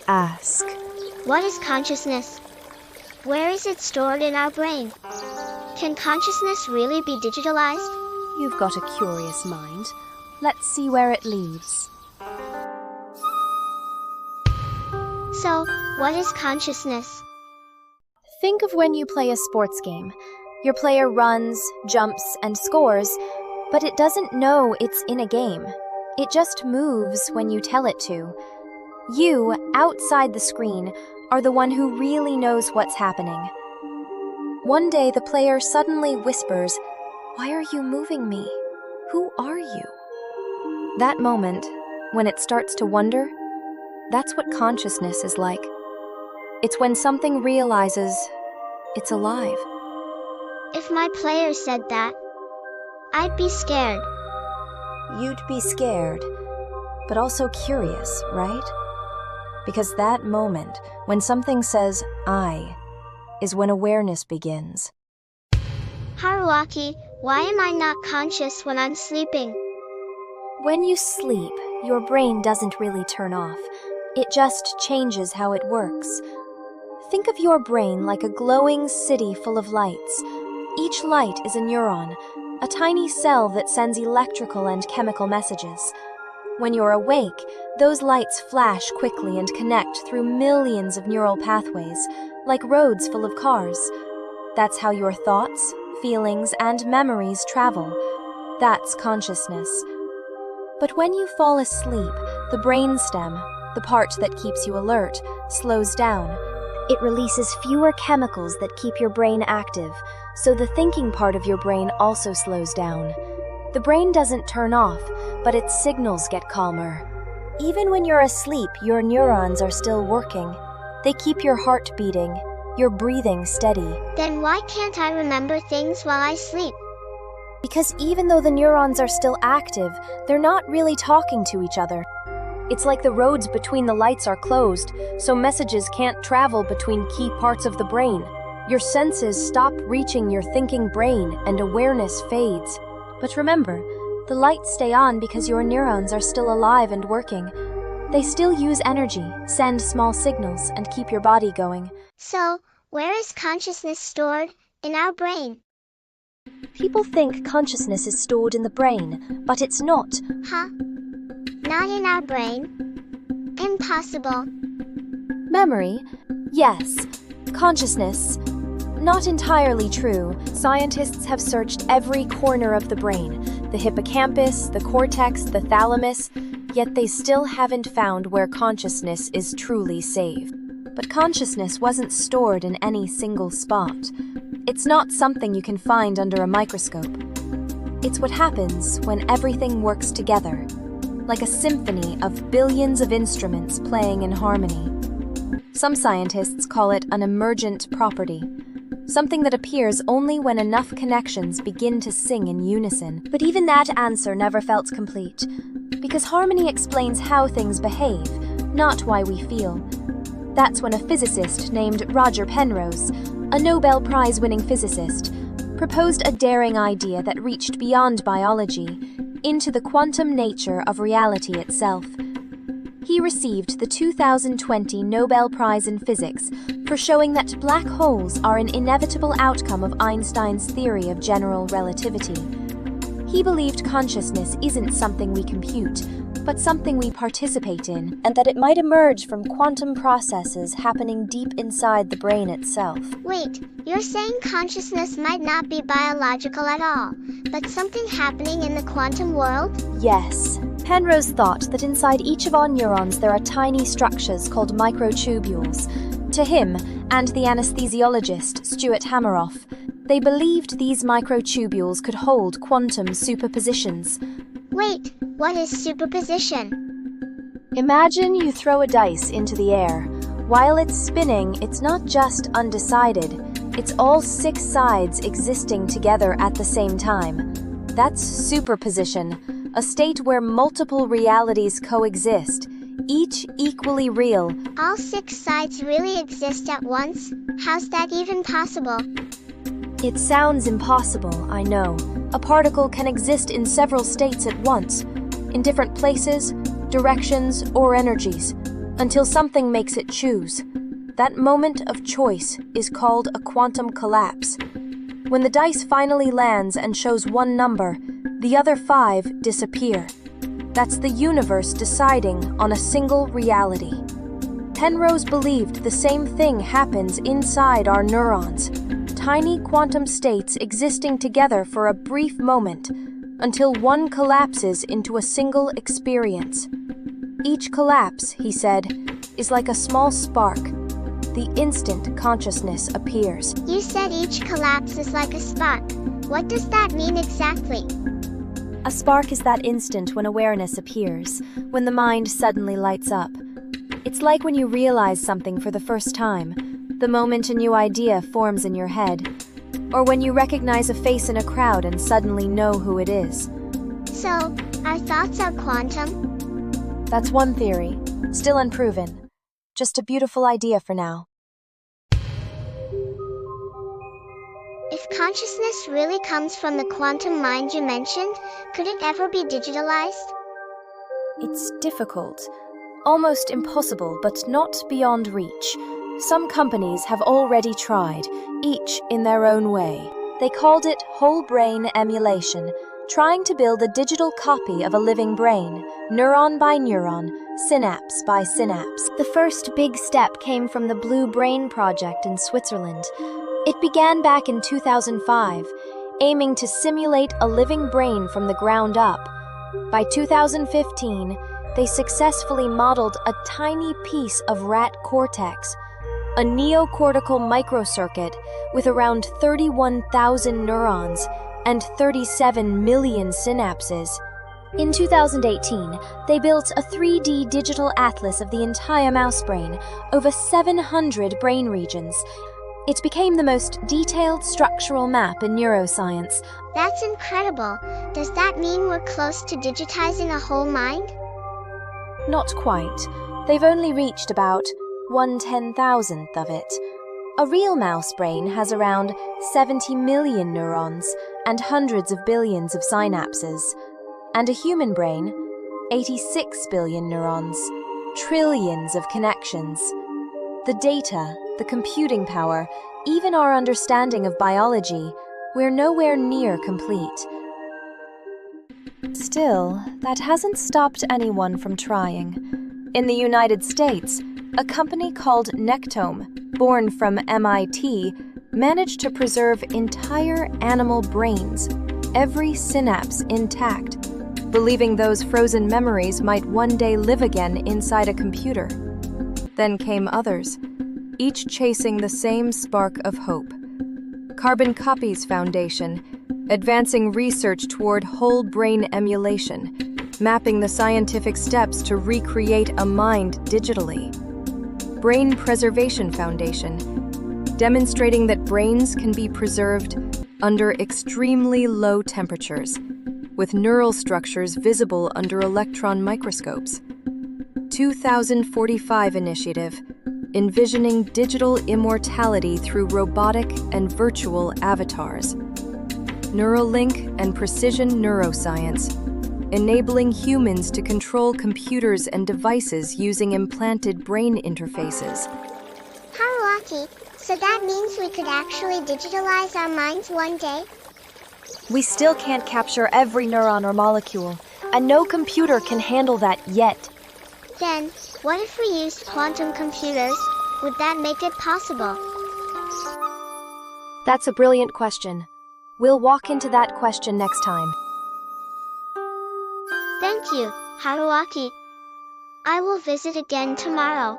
ask. What is consciousness? Where is it stored in our brain? Can consciousness really be digitalized? You've got a curious mind. Let's see where it leads. So, what is consciousness? Think of when you play a sports game. Your player runs, jumps, and scores, but it doesn't know it's in a game. It just moves when you tell it to. You, outside the screen, are the one who really knows what's happening. One day the player suddenly whispers, "Why are you moving me? Who are you?" That moment, when it starts to wonder, that's what consciousness is like. It's when something realizes it's alive. If my player said that, I'd be scared. You'd be scared, but also curious, right? Because that moment, when something says, "I," is when awareness begins. Haruaki, why am I not conscious when I'm sleeping? When you sleep, your brain doesn't really turn off. It just changes how it works. Think of your brain like a glowing city full of lights. Each light is a neuron, a tiny cell that sends electrical and chemical messages. When you're awake, those lights flash quickly and connect through millions of neural pathways, like roads full of cars. That's how your thoughts, feelings, and memories travel. That's consciousness. But when you fall asleep, the brainstem, the part that keeps you alert, slows down. It releases fewer chemicals that keep your brain active, so the thinking part of your brain also slows down. The brain doesn't turn off, but its signals get calmer. Even when you're asleep, your neurons are still working. They keep your heart beating, your breathing steady. Then why can't I remember things while I sleep? Because even though the neurons are still active, they're not really talking to each other. It's like the roads between the lights are closed, so messages can't travel between key parts of the brain. Your senses stop reaching your thinking brain and awareness fades. But remember, the lights stay on because your neurons are still alive and working. They still use energy, send small signals, and keep your body going. So, where is consciousness stored? In our brain. People think consciousness is stored in the brain, but it's not. Huh? Not in our brain? Impossible. Memory? Yes. Consciousness? Not entirely true. Scientists have searched every corner of the brain, the hippocampus, the cortex, the thalamus, yet they still haven't found where consciousness is truly saved. But consciousness wasn't stored in any single spot. It's not something you can find under a microscope. It's what happens when everything works together, like a symphony of billions of instruments playing in harmony. Some scientists call it an emergent property, something that appears only when enough connections begin to sing in unison. But even that answer never felt complete, because harmony explains how things behave, not why we feel. That's when a physicist named Roger Penrose, a Nobel Prize-winning physicist, proposed a daring idea that reached beyond biology, into the quantum nature of reality itself. He received the 2020 Nobel Prize in Physics for showing that black holes are an inevitable outcome of Einstein's theory of general relativity. He believed consciousness isn't something we compute, but something we participate in, and that it might emerge from quantum processes happening deep inside the brain itself. Wait, you're saying consciousness might not be biological at all, but something happening in the quantum world? Yes. Penrose thought that inside each of our neurons there are tiny structures called microtubules. To him, and the anesthesiologist Stuart Hameroff, they believed these microtubules could hold quantum superpositions. Wait, what is superposition? Imagine you throw a dice into the air. While it's spinning, it's not just undecided. It's all 6 sides existing together at the same time. That's superposition, a state where multiple realities coexist, each equally real. All 6 sides really exist at once? How's that even possible? It sounds impossible, I know. A particle can exist in several states at once, in different places, directions, or energies. until something makes it choose. That moment of choice is called a quantum collapse. When the dice finally lands and shows one number, the other 5 disappear. That's the universe deciding on a single reality. Penrose believed the same thing happens inside our neurons, tiny quantum states existing together for a brief moment, until one collapses into a single experience. Each collapse, he said, is like a small spark. The instant consciousness appears. You said each collapse is like a spark. What does that mean exactly? A spark is that instant when awareness appears, when the mind suddenly lights up. It's like when you realize something for the first time, the moment a new idea forms in your head, or when you recognize a face in a crowd and suddenly know who it is. So, our thoughts are quantum? That's one theory, still unproven. Just a beautiful idea for now. If consciousness really comes from the quantum mind you mentioned, could it ever be digitalized? It's difficult, almost impossible, but not beyond reach. Some companies have already tried, each in their own way. They called it whole brain emulation, trying to build a digital copy of a living brain, neuron by neuron, synapse by synapse. The first big step came from the Blue Brain project in Switzerland. It began back in 2005, aiming to simulate a living brain from the ground up. By 2015, they successfully modeled a tiny piece of rat cortex, a neocortical microcircuit with around 31,000 neurons and 37 million synapses. In 2018, they built a 3D digital atlas of the entire mouse brain, over 700 brain regions. It became the most detailed structural map in neuroscience. That's incredible. Does that mean we're close to digitizing a whole mind? Not quite. They've only reached about 1/10,000th of it. A real mouse brain has around 70 million neurons and hundreds of billions of synapses. And a human brain, 86 billion neurons, trillions of connections. The data, the computing power, even our understanding of biology, we're nowhere near complete. Still, that hasn't stopped anyone from trying. In the United States, a company called Nectome, born from MIT, managed to preserve entire animal brains, every synapse intact, believing those frozen memories might one day live again inside a computer. Then came others, each chasing the same spark of hope. Carbon Copies Foundation, advancing research toward whole brain emulation, mapping the scientific steps to recreate a mind digitally. Brain Preservation Foundation, demonstrating that brains can be preserved under extremely low temperatures, with neural structures visible under electron microscopes. 2045 Initiative, envisioning digital immortality through robotic and virtual avatars. Neuralink and precision neuroscience, enabling humans to control computers and devices using implanted brain interfaces. Haruaki, so that means we could actually digitalize our minds one day? We still can't capture every neuron or molecule, and no computer can handle that yet. Then, what if we used quantum computers? Would that make it possible? That's a brilliant question. We'll walk into that question next time. Thank you, Haruaki. I will visit again tomorrow.